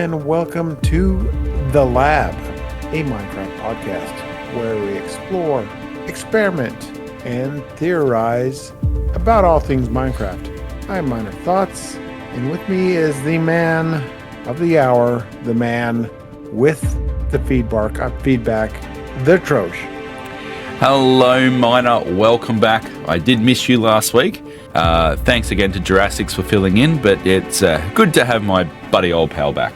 and welcome to The Lab, a Minecraft podcast where we explore, experiment, and theorize about all things Minecraft. I'm MinerThoughts, and with me is the man of the hour, the man with the feedback, the Troj. Hello, Miner. Welcome back. I did miss you last week. Thanks again to Jurassics for filling in, but it's good to have my buddy old pal back.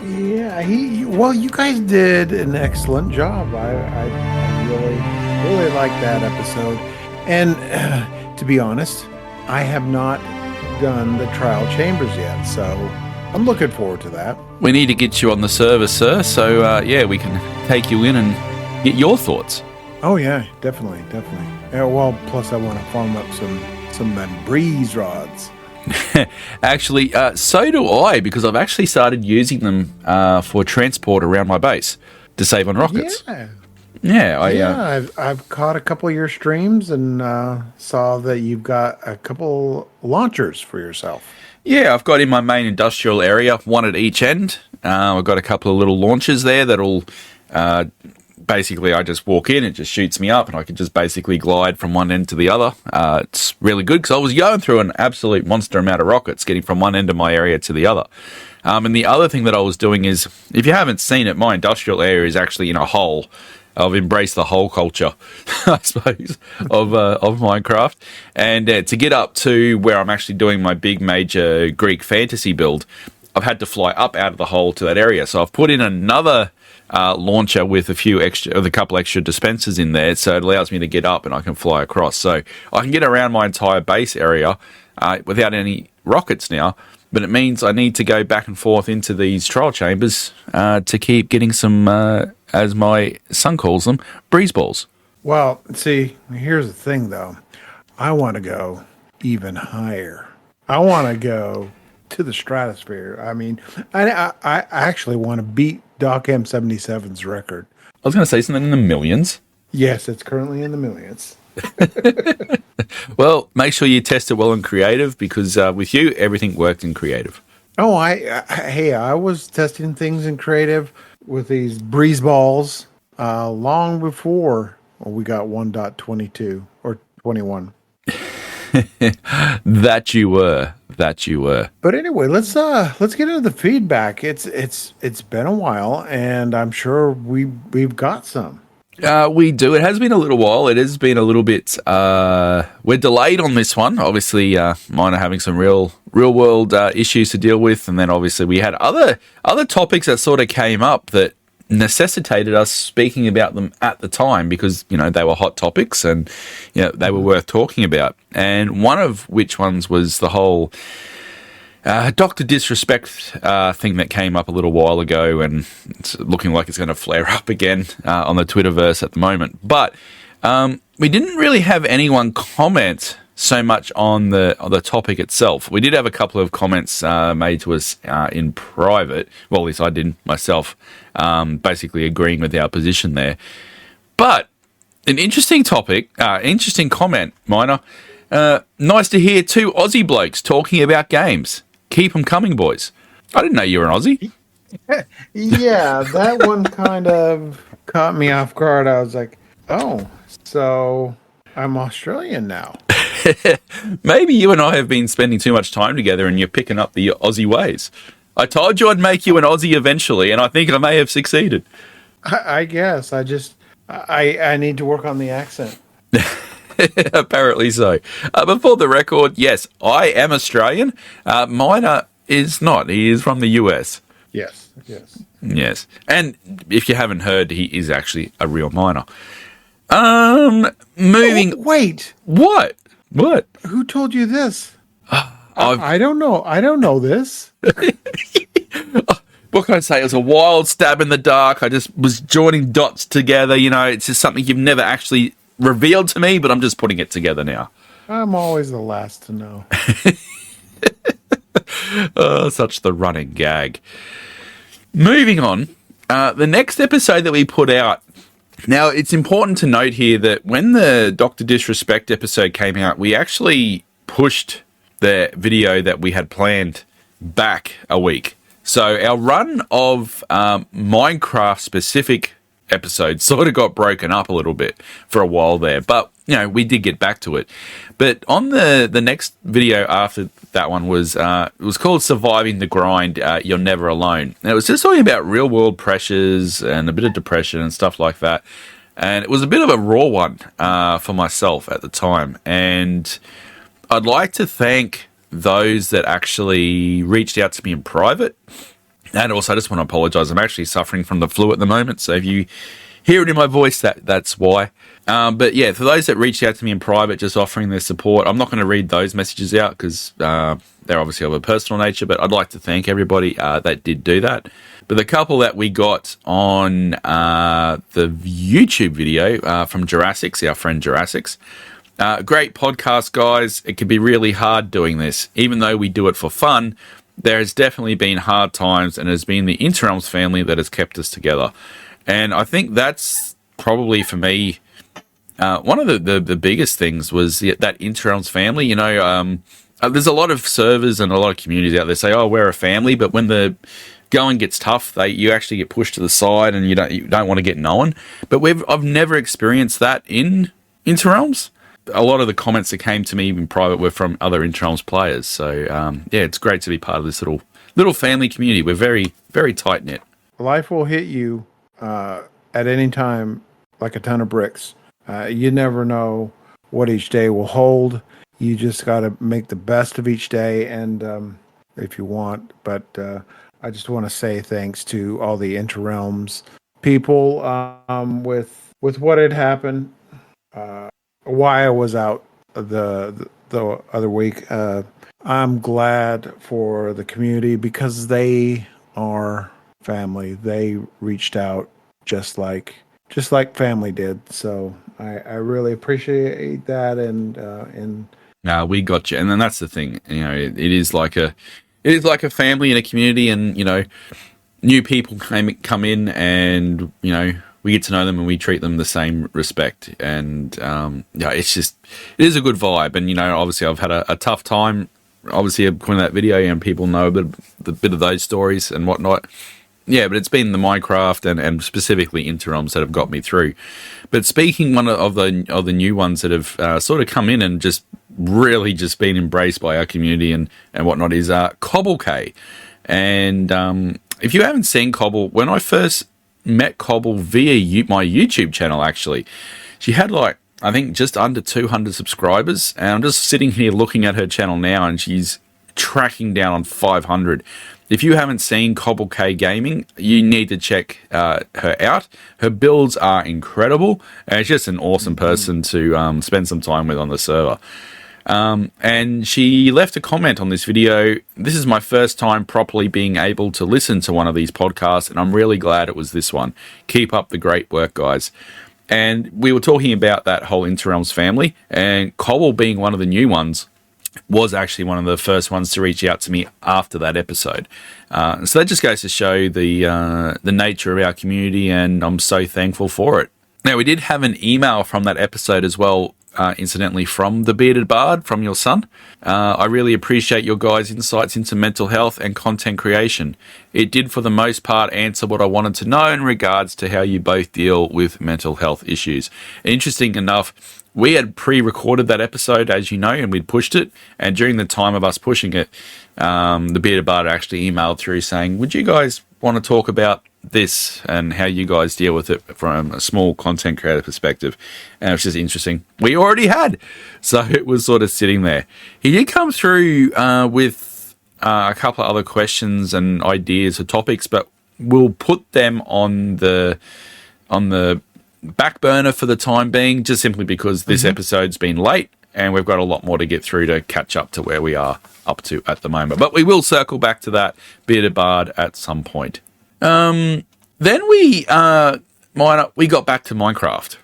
Yeah, you guys did an excellent job. I really liked that episode. And to be honest, I have not done the trial chambers yet, so I'm looking forward to that. We need to get you on the server, sir, so we can take you in and get your thoughts. Oh yeah, definitely. Well, plus I want to farm up some of them breeze rods. Actually, so do I, because I've actually started using them for transport around my base to save on rockets. I've caught a couple of your streams and saw that you've got a couple launchers for yourself. Yeah, I've got in my main industrial area, one at each end. I've got a couple of little launchers there that'll basically I just walk in, it just shoots me up, and I can just basically glide from one end to the other. It's really good because I was going through an absolute monster amount of rockets getting from one end of my area to the other. And the other thing that I was doing is, if you haven't seen it, my industrial area is actually in a hole. I've embraced the hole culture, I suppose, of Minecraft. And to get up to where I'm actually doing my big major Greek fantasy build, I've had to fly up out of the hole to that area. So I've put in another launcher with a couple extra dispensers in there, so it allows me to get up and I can fly across. So I can get around my entire base area without any rockets now, but it means I need to go back and forth into these trial chambers to keep getting some, as my son calls them, breeze balls. Well, see, here's the thing though. I want to go even higher. I want to go to the stratosphere. I mean, I actually want to beat Doc M77's record. I was going to say something in the millions. Yes, it's currently in the millions. Well, make sure you test it well in creative, because with you, everything worked in creative. Oh, I was testing things in creative with these breeze balls long before we got 1.22 or 21. That you were. But anyway, let's get into the feedback. It's been a while, and I'm sure we've got some. We do. It has been a little while. It has been a little bit. We're delayed on this one. Obviously, mine are having some real world issues to deal with, and then obviously we had other topics that sort of came up that necessitated us speaking about them at the time, because they were hot topics and they were worth talking about. And one of which ones was the whole Dr. Disrespect thing that came up a little while ago, and it's looking like it's going to flare up again on the Twitterverse at the moment. But we didn't really have anyone comment so much on the topic itself. We did have a couple of comments made to us in private. Well, at least I did myself, basically agreeing with our position there. But an interesting topic, interesting comment, Miner. Nice to hear two Aussie blokes talking about games. Keep them coming, boys. I didn't know you were an Aussie. Yeah, that one kind of caught me off guard. I was like, oh, so I'm Australian now. Maybe you and I have been spending too much time together and you're picking up the Aussie ways. I told you I'd make you an Aussie eventually, and I think I may have succeeded. I guess. I need to work on the accent. Apparently so. Before the record, yes, I am Australian. Miner is not. He is from the US. Yes. And if you haven't heard, he is actually a real miner. Moving... Oh, wait. What? Who told you this? I don't know. I don't know this. What can I say? It was a wild stab in the dark. I just was joining dots together. It's just something you've never actually revealed to me, but I'm just putting it together now. I'm always the last to know. Oh, such the running gag. Moving on, the next episode that we put out. Now, it's important to note here that when the Dr. Disrespect episode came out, we actually pushed the video that we had planned back a week. So our run of Minecraft specific episodes sort of got broken up a little bit for a while there, but we did get back to it. But on the next video after that one was it was called Surviving the Grind, You're Never Alone. And it was just talking about real world pressures and a bit of depression and stuff like that. And it was a bit of a raw one for myself at the time. And I'd like to thank those that actually reached out to me in private. And also, I just want to apologise. I'm actually suffering from the flu at the moment. So if you hear it in my voice, that's why. But yeah, for those that reached out to me in private, just offering their support, I'm not going to read those messages out because they're obviously of a personal nature. But I'd like to thank everybody that did do that. But the couple that we got on the YouTube video from Jurassics, our friend Jurassics, great podcast, guys. It can be really hard doing this. Even though we do it for fun, there has definitely been hard times, and it has been the Interrealms family that has kept us together. And I think that's probably, for me, one of the biggest things was that Interrealms family. There's a lot of servers and a lot of communities out there say, oh, we're a family, but when the going gets tough, you actually get pushed to the side and you don't want to get known. But I've never experienced that in Interrealms. A lot of the comments that came to me in private were from other Interrealms players. So, it's great to be part of this little family community. We're very, very tight-knit. Life will hit you at any time like a ton of bricks. You never know what each day will hold. You just got to make the best of each day, and if you want. But I just want to say thanks to all the Interrealms people with what had happened. Why I was out the other week. I'm glad for the community because they are family. They reached out just like family did. So I really appreciate that. And we got you. And then that's the thing. It is like a family in a community, and new people come in, and we get to know them and we treat them the same respect. And it is a good vibe. And obviously I've had a tough time. Obviously, putting that video, and people know a bit of those stories and whatnot. Yeah, but it's been the Minecraft and specifically Interrealms that have got me through. But speaking one of the new ones that have sort of come in and just really just been embraced by our community and whatnot is Cobble K. And if you haven't seen Cobble, when I first met Cobble via my YouTube channel, actually, she had I think just under 200 subscribers, and I'm just sitting here looking at her channel now, and she's tracking down on 500. If you haven't seen Cobble K Gaming, you need to check her out. Her builds are incredible, and it's just an awesome person to spend some time with on the server. And she left a comment on this video. This is my first time properly being able to listen to one of these podcasts, and I'm really glad it was this one. Keep up the great work, guys. And we were talking about that whole Interrealms family, and Cobble being one of the new ones was actually one of the first ones to reach out to me after that episode. So that just goes to show the nature of our community, and I'm so thankful for it. Now, we did have an email from that episode as well, incidentally, from the Bearded Bard, from your son. I really appreciate your guys' insights into mental health and content creation. It did, for the most part, answer what I wanted to know in regards to how you both deal with mental health issues. Interesting enough, we had pre-recorded that episode, as you know, and we'd pushed it. And during the time of us pushing it, the Bearded Bard actually emailed through saying, would you guys want to talk about this and how you guys deal with it from a small content creator perspective? And it was just interesting. We already had, so it was sort of sitting there. He did come through with a couple of other questions and ideas or topics, but we'll put them on the back burner for the time being, just simply because this episode's been late and we've got a lot more to get through to catch up to where we are up to at the moment. But we will circle back to that Bearded Bard at some point. Then we got back to Minecraft.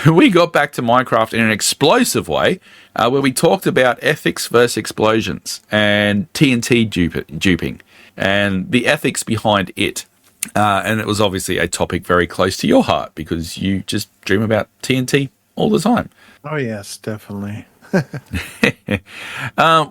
We got back to Minecraft in an explosive way, where we talked about ethics versus explosions and TNT duping and the ethics behind it. And it was obviously a topic very close to your heart because you just dream about TNT all the time. Oh, yes, definitely.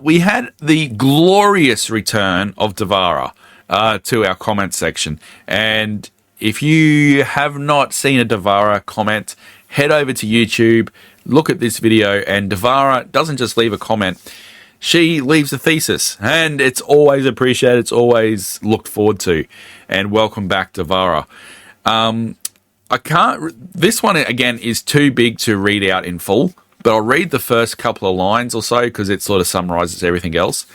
We had the glorious return of Devara. to our comment section. And if you have not seen a Devara comment, head over to YouTube, look at this video, and Devara doesn't just leave a comment. She leaves a thesis, and it's always appreciated. It's always looked forward to. And welcome back, Devara. This one, again, is too big to read out in full, but I'll read the first couple of lines or so because it sort of summarizes everything else.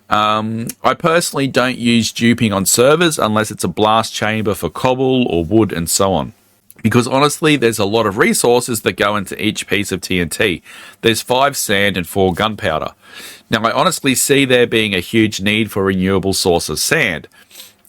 I personally don't use duping on servers unless it's a blast chamber for cobble or wood and so on. Because honestly, there's a lot of resources that go into each piece of TNT. There's 5 sand and 4 gunpowder. Now, I honestly see there being a huge need for renewable source of sand,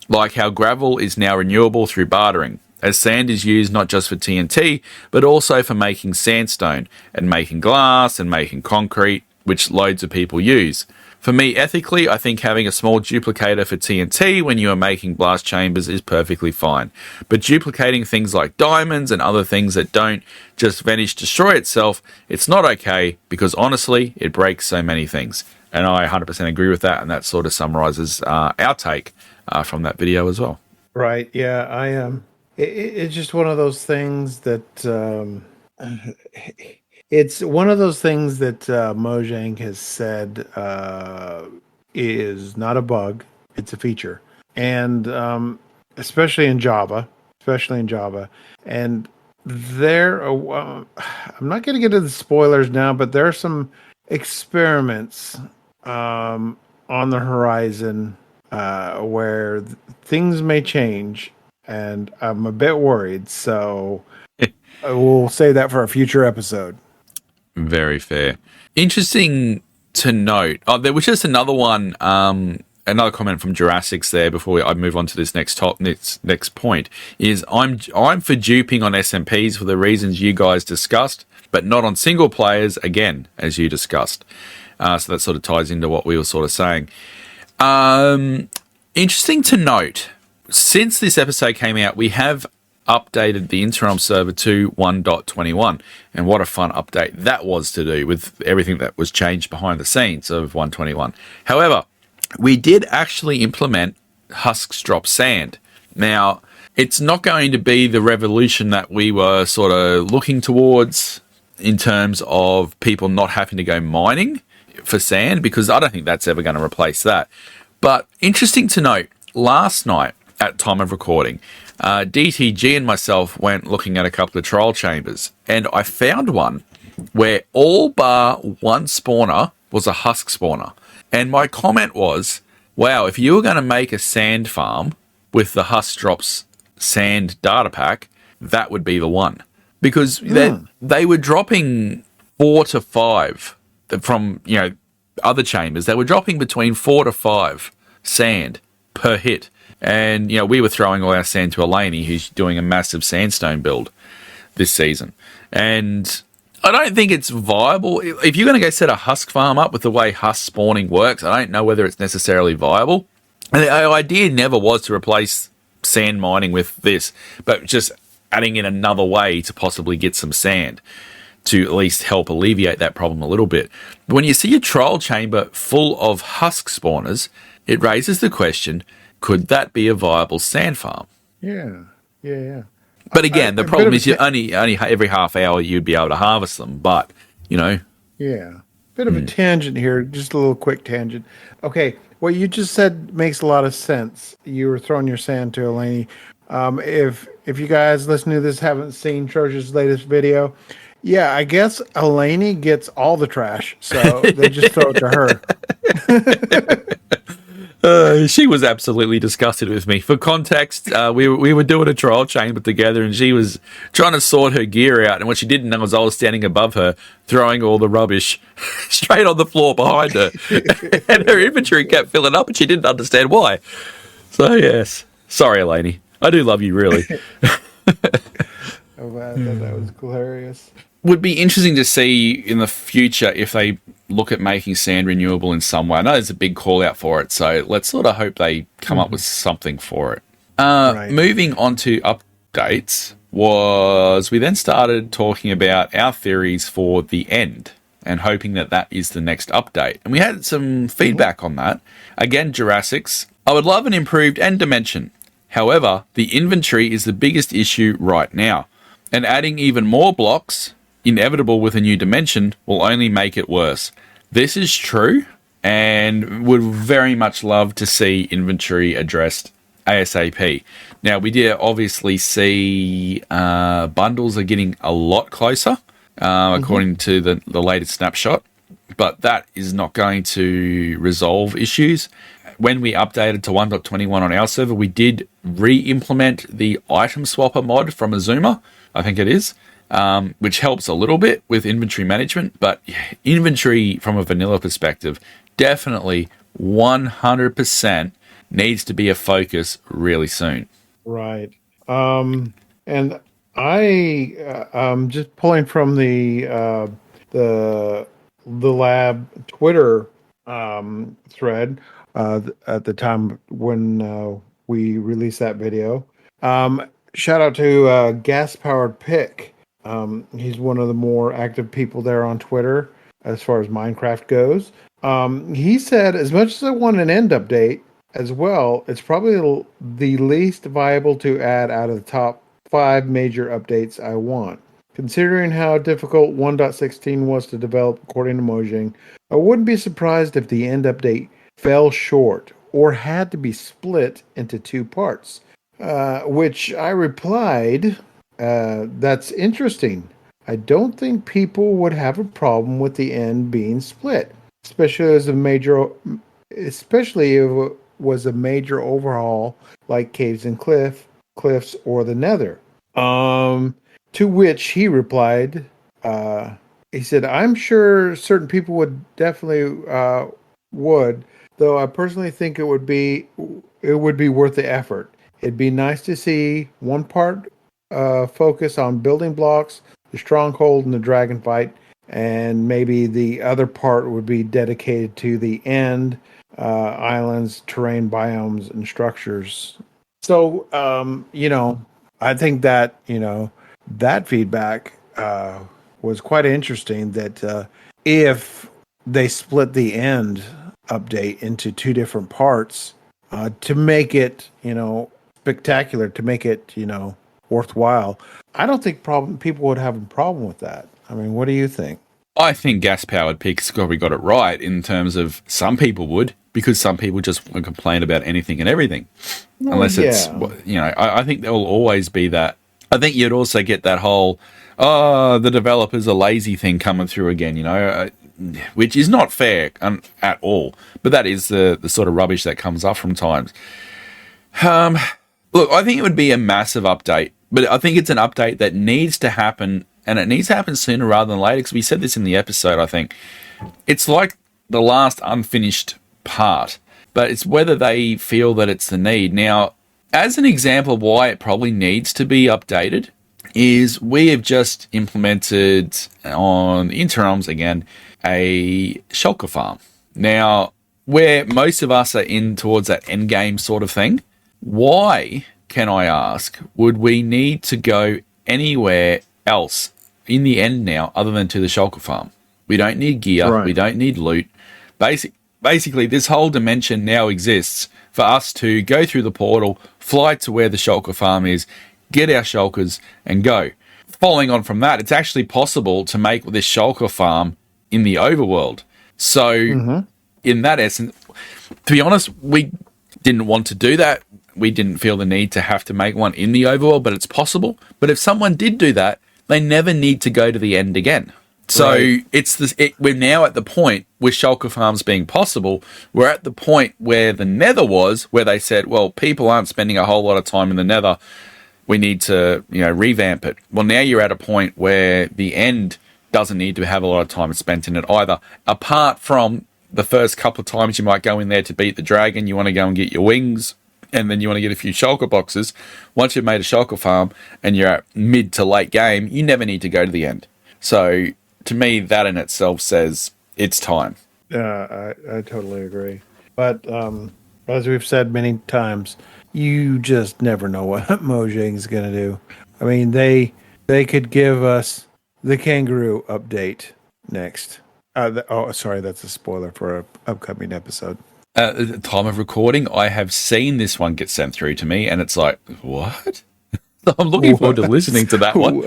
like how gravel is now renewable through bartering, as sand is used not just for TNT, but also for making sandstone and making glass and making concrete, which loads of people use. For me, ethically, I think having a small duplicator for TNT when you are making blast chambers is perfectly fine. But duplicating things like diamonds and other things that don't just vanish, destroy itself, it's not okay because honestly, it breaks so many things. And I 100% agree with that, and that sort of summarizes our take from that video as well. Right. Yeah. It's just one of those things that it's one of those things that Mojang has said is not a bug; it's a feature, and especially in Java, and I'm not going to get into the spoilers now, but there are some experiments on the horizon where things may change. And I'm a bit worried, so we'll save that for a future episode. Very fair. Interesting to note. Oh, there was just another one, another comment from Jurassics there before I move on to this next point. Is I'm for duping on SMPs for the reasons you guys discussed, but not on single players again, as you discussed. So that sort of ties into what we were sort of saying. Interesting to note. Since this episode came out, we have updated the interim server to 1.21, and what a fun update that was to do with everything that was changed behind the scenes of 1.21. However, we did actually implement husks drop sand. Now, it's not going to be the revolution that we were sort of looking towards in terms of people not having to go mining for sand, because I don't think that's ever going to replace that. But interesting to note, last night, at time of recording, DTG and myself went looking at a couple of trial chambers, and I found one where all bar one spawner was a husk spawner. And my comment was, wow, if you were going to make a sand farm with the husk drops sand data pack, that would be the one. Because they were dropping 4 to 5 from, other chambers. They were dropping between 4 to 5 sand per hit. And, we were throwing all our sand to Elaney, who's doing a massive sandstone build this season. And I don't think it's viable. If you're going to go set a husk farm up with the way husk spawning works, I don't know whether it's necessarily viable. And the idea never was to replace sand mining with this, but just adding in another way to possibly get some sand to at least help alleviate that problem a little bit. But when you see a trial chamber full of husk spawners, it raises the question, could that be a viable sand farm? Yeah. But again, the problem is you only every half hour you'd be able to harvest them. But, Yeah. Bit of a tangent here, just a little quick tangent. Okay, what you just said makes a lot of sense. You were throwing your sand to Elaney. If you guys listening to this haven't seen Troj's latest video, yeah, I guess Elaney gets all the trash, so they just throw it to her. She was absolutely disgusted with me. For context, we were doing a trial chamber together, and she was trying to sort her gear out. And what she didn't know was I was standing above her, throwing all the rubbish straight on the floor behind her, and her inventory kept filling up, and she didn't understand why. So yes, sorry, Elaney. I do love you, really. Oh man, I thought that was hilarious. Would be interesting to see in the future if they look at making sand renewable in some way. I know there's a big call out for it, so let's sort of hope they come up with something for it. Right. Moving on to updates, we then started talking about our theories for the end and hoping that is the next update. And we had some feedback on that. Again, Jurassics, I would love an improved end dimension. However, the inventory is the biggest issue right now, and adding even more blocks, inevitable with a new dimension, will only make it worse. This is true, and would very much love to see inventory addressed ASAP. Now, we did obviously see bundles are getting a lot closer, according to the latest snapshot, but that is not going to resolve issues. When we updated to 1.21 on our server, we did re-implement the item swapper mod from Azuma, I think it is, which helps a little bit with inventory management, but inventory from a vanilla perspective definitely 100% needs to be a focus really soon. Right. And I'm just pulling from the lab Twitter thread at the time when we released that video. Shout out to Gas Powered Pick. He's one of the more active people there on Twitter as far as Minecraft goes. He said, as much as I want an end update as well, it's probably the least viable to add out of the top 5 major updates I want. Considering how difficult 1.16 was to develop according to Mojang, I wouldn't be surprised if the end update fell short or had to be split into 2 parts. Which I replied, that's interesting. I don't think people would have a problem with the end being split, especially if it was a major overhaul like Caves and Cliffs or the Nether. To which he replied, he said, I'm sure certain people would definitely would, though I personally think it would be worth the effort. It'd be nice to see one part focus on building blocks, the stronghold, and the dragon fight, and maybe the other part would be dedicated to the end, islands, terrain, biomes, and structures. So, I think that, that feedback was quite interesting, that if they split the end update into 2 different parts to make it, spectacular, to make it, worthwhile, I don't think people would have a problem with that. I mean, what do you think? I think Gas-Powered Pick's probably got it right in terms of some people would, because some people just want to complain about anything and everything. Unless it's, I think there will always be that. I think you'd also get that whole, the developers are lazy thing coming through again, which is not fair at all. But that is the sort of rubbish that comes up from times. Look, I think it would be a massive update, but I think it's an update that needs to happen, and it needs to happen sooner rather than later, because we said this in the episode, I think. It's like the last unfinished part, but it's whether they feel that it's the need. Now, as an example of why it probably needs to be updated, is we have just implemented on Interrealms again a shulker farm. Now, where most of us are in towards that end game sort of thing, why, can I ask, would we need to go anywhere else in the end now other than to the shulker farm? We don't need gear. Right. We don't need loot. Basically, this whole dimension now exists for us to go through the portal, fly to where the shulker farm is, get our shulkers, and go. Following on from that, it's actually possible to make this shulker farm in the overworld. So, in that essence, to be honest, we didn't want to do that. We didn't feel the need to have to make one in the overworld, but it's possible. But if someone did do that, they never need to go to the end again. So right. We're now at the point with shulker farms being possible. We're at the point where the Nether was, where they said, well, people aren't spending a whole lot of time in the Nether. We need to, revamp it. Well, now you're at a point where the end doesn't need to have a lot of time spent in it either. Apart from the first couple of times you might go in there to beat the dragon, you want to go and get your wings, and then you want to get a few shulker boxes. Once you've made a shulker farm and you're at mid to late game, you never need to go to the end. So to me, that in itself says it's time. I totally agree. But as we've said many times, you just never know what Mojang's going to do. I mean, they could give us the kangaroo update next. Sorry, that's a spoiler for an upcoming episode. At the time of recording, I have seen this one get sent through to me, and it's like, what? I'm looking forward to listening to that one.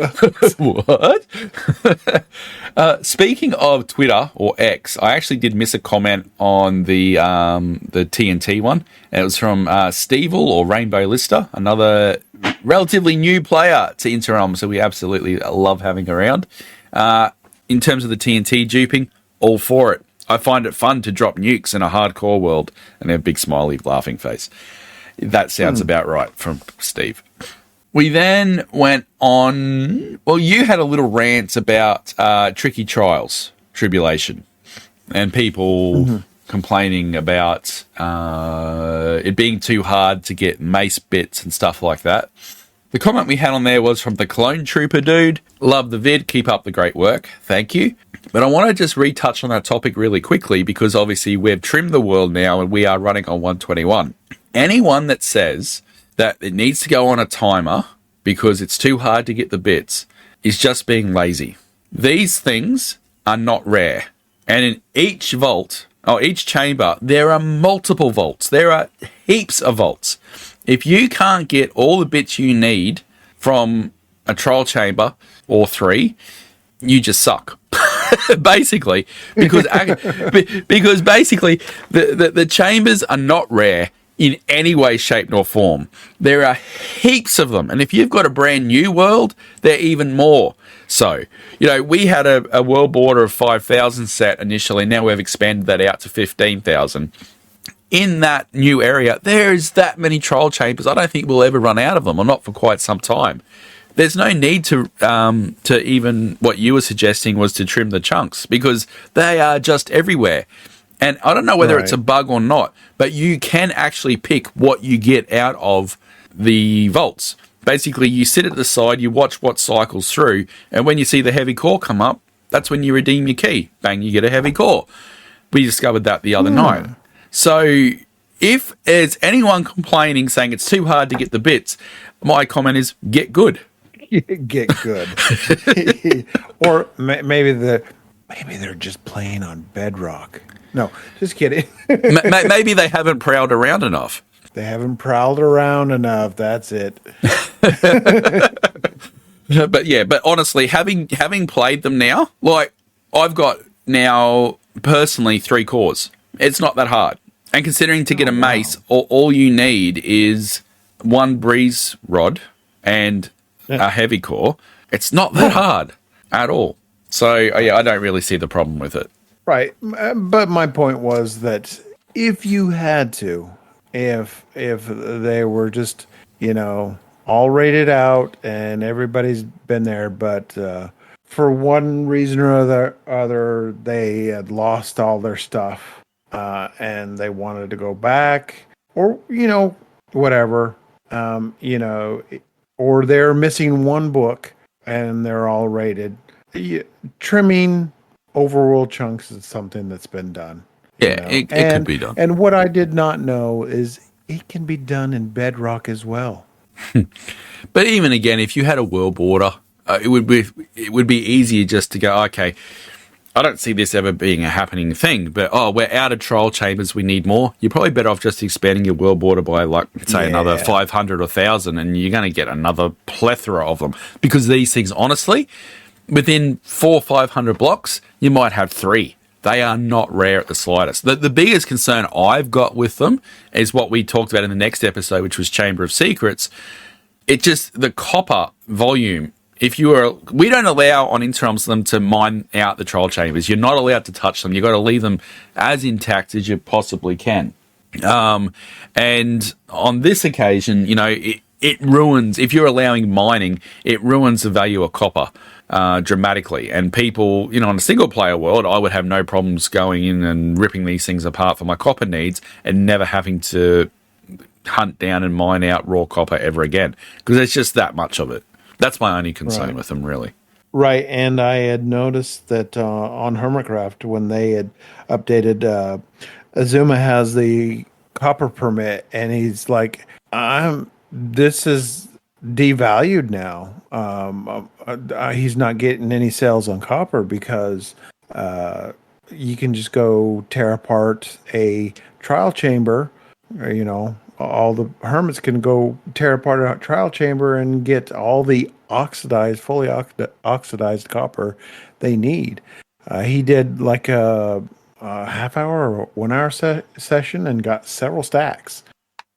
What? Speaking of Twitter or X, I actually did miss a comment on the TNT one. And it was from Stevel or Rainbow Lister, another relatively new player to Interrealm, so we absolutely love having around. In terms of the TNT duping, all for it. I find it fun to drop nukes in a hardcore world, and a big smiley laughing face. That sounds about right from Steve. We then went on. Well, you had a little rant about tricky trials, tribulation, and people complaining about it being too hard to get mace bits and stuff like that. The comment we had on there was from the Clone Trooper dude. Love the vid. Keep up the great work. Thank you. But I want to just retouch on that topic really quickly because obviously we've trimmed the world now and we are running on 121. Anyone that says that it needs to go on a timer because it's too hard to get the bits is just being lazy. These things are not rare. And in each vault, or each chamber, there are multiple vaults. There are heaps of vaults. If you can't get all the bits you need from a trial chamber or 3, you just suck. Basically, because basically the chambers are not rare in any way, shape, nor form. There are heaps of them, and if you've got a brand new world, they're even more. So, we had a world border of 5,000 set initially. Now we've expanded that out to 15,000. In that new area, there's that many trial chambers. I don't think we'll ever run out of them, or not for quite some time. There's no need to even what you were suggesting was to trim the chunks because they are just everywhere. And I don't know whether it's a bug or not, but you can actually pick what you get out of the vaults. Basically, you sit at the side, you watch what cycles through, and when you see the heavy core come up, that's when you redeem your key. Bang, you get a heavy core. We discovered that the other night. So if there's anyone complaining saying it's too hard to get the bits, my comment is get good. Get good. Or maybe they're just playing on Bedrock. No, just kidding. Maybe they haven't prowled around enough. They haven't prowled around enough. That's it. But honestly, having played them now, like I've got now personally 3 cores. It's not that hard. And considering to get a mace, all you need is 1 breeze rod and a heavy core. It's not that hard at all. So I don't really see the problem with it. Right, but my point was that if you had to, if they were just all rated out and everybody's been there, but for one reason or other they had lost all their stuff and they wanted to go back, or whatever, or they're missing 1 book and they're all rated. Trimming overworld chunks is something that's been done. Yeah, it could be done. And what I did not know is it can be done in Bedrock as well. But even again, if you had a world border, it would be easier just to go, okay, I don't see this ever being a happening thing, but we're out of trial chambers, we need more. You're probably better off just expanding your world border by another 500 or 1,000, and you're going to get another plethora of them. Because these things, honestly, within 400 or 500 blocks, you might have 3. They are not rare at the slightest. The biggest concern I've got with them is what we talked about in the next episode, which was Chamber of Secrets. It just, the copper volume, we don't allow on Interrealms them to mine out the trial chambers. You're not allowed to touch them. You've got to leave them as intact as you possibly can. And on this occasion, it ruins, if you're allowing mining, it ruins the value of copper dramatically. And people, on a single player world, I would have no problems going in and ripping these things apart for my copper needs and never having to hunt down and mine out raw copper ever again, because there's just that much of it. That's my only concern with them, really. Right, and I had noticed that on Hermitcraft, when they had updated, Azuma has the copper permit, and he's like, this is devalued now. He's not getting any sales on copper because you can just go tear apart a trial chamber. All the hermits can go tear apart a trial chamber and get all the fully oxidized copper they need. He did like a half hour or 1 hour session and got several stacks.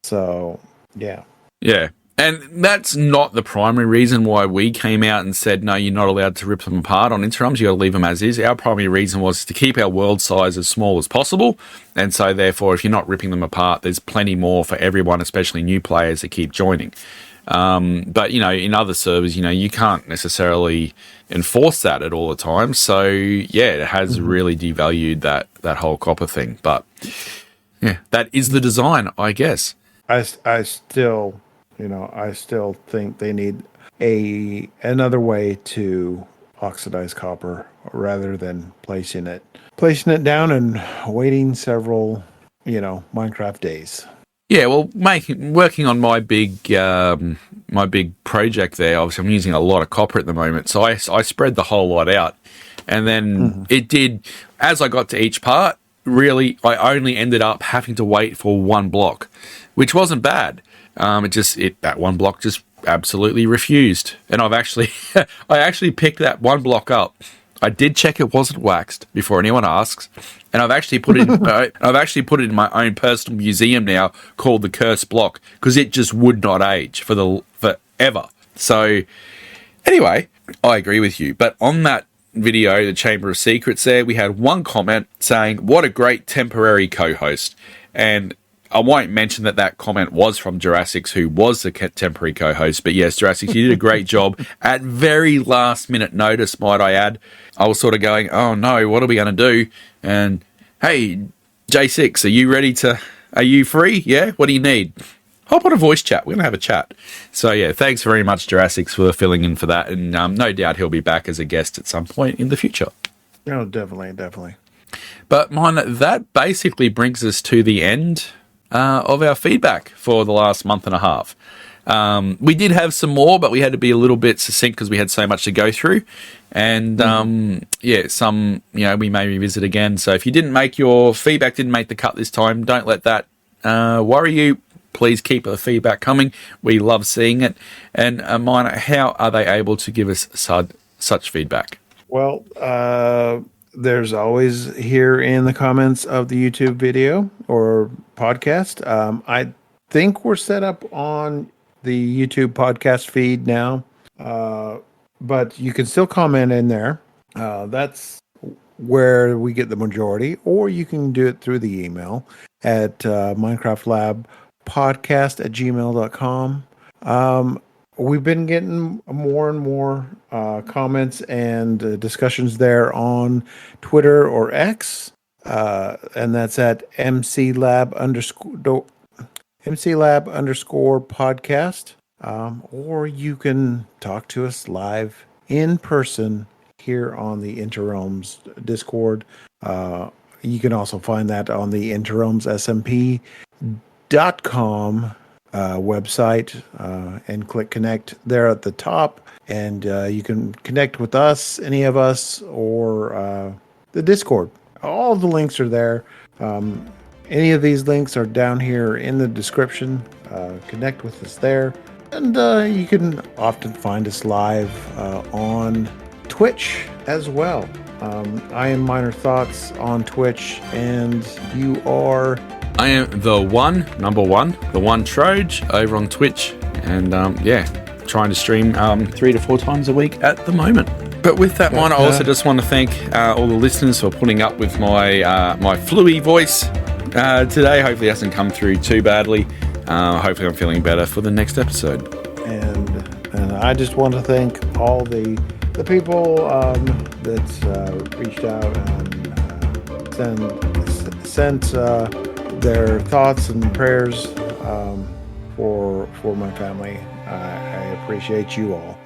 So, yeah. Yeah. And that's not the primary reason why we came out and said, no, you're not allowed to rip them apart on interrums. You got to leave them as is. Our primary reason was to keep our world size as small as possible. And so, therefore, if you're not ripping them apart, there's plenty more for everyone, especially new players that keep joining. But, in other servers, you can't necessarily enforce that at all the time. So, yeah, it has really devalued that whole copper thing. But, yeah, that is the design, I guess. I still think they need another way to oxidize copper rather than placing it down and waiting several, Minecraft days. Yeah, well, working on my big project there. Obviously, I'm using a lot of copper at the moment, so I spread the whole lot out, and then it did. As I got to each part, really, I only ended up having to wait for one block, which wasn't bad. That one block just absolutely refused, and I actually picked that one block up. I did check it wasn't waxed before anyone asks, and I've actually put it. In my own personal museum now called the Cursed Block because it just would not age forever. So, anyway, I agree with you. But on that video, the Chamber of Secrets, there we had one comment saying, "What a great temporary co-host," and I won't mention that comment was from Jurassics, who was the temporary co-host. But yes, Jurassics, you did a great job. At very last minute notice, might I add. I was sort of going, oh no, what are we going to do? And hey, J6, are you free? Yeah? What do you need? Hop on a voice chat. We're going to have a chat. So yeah, thanks very much, Jurassics, for filling in for that. And no doubt he'll be back as a guest at some point in the future. Oh, definitely. But that basically brings us to the end of our feedback for the last month and a half. We did have some more, but we had to be a little bit succinct because we had so much to go through. And some we may revisit again. So if your feedback didn't make the cut this time, don't let that worry you. Please keep the feedback coming. We love seeing it. And Miner, how are they able to give us such feedback? Well, there's always here in the comments of the YouTube video or podcast. I think we're set up on the YouTube podcast feed now, but you can still comment in there. That's where we get the majority, or you can do it through the email at minecraftlabpodcast@gmail.com. We've been getting more and more comments and discussions there on Twitter or X, and that's at mclab_podcast. Or you can talk to us live in person here on the Interrealms Discord. You can also find that on the interrealmssmp.com website and click connect there at the top, and you can connect with us, any of us, or the Discord. All the links are there. Any of these links are down here in the description. Connect with us there, and you can often find us live on Twitch as well. I am Minerthoughts on Twitch, and you are... I am the1Troj over on Twitch, and trying to stream 3 to 4 times a week at the moment. But with that one, I also just want to thank all the listeners for putting up with my fluey voice today. Hopefully it hasn't come through too badly. Hopefully I'm feeling better for the next episode. And I just want to thank all the people that reached out and sent their thoughts and prayers for my family. I appreciate you all.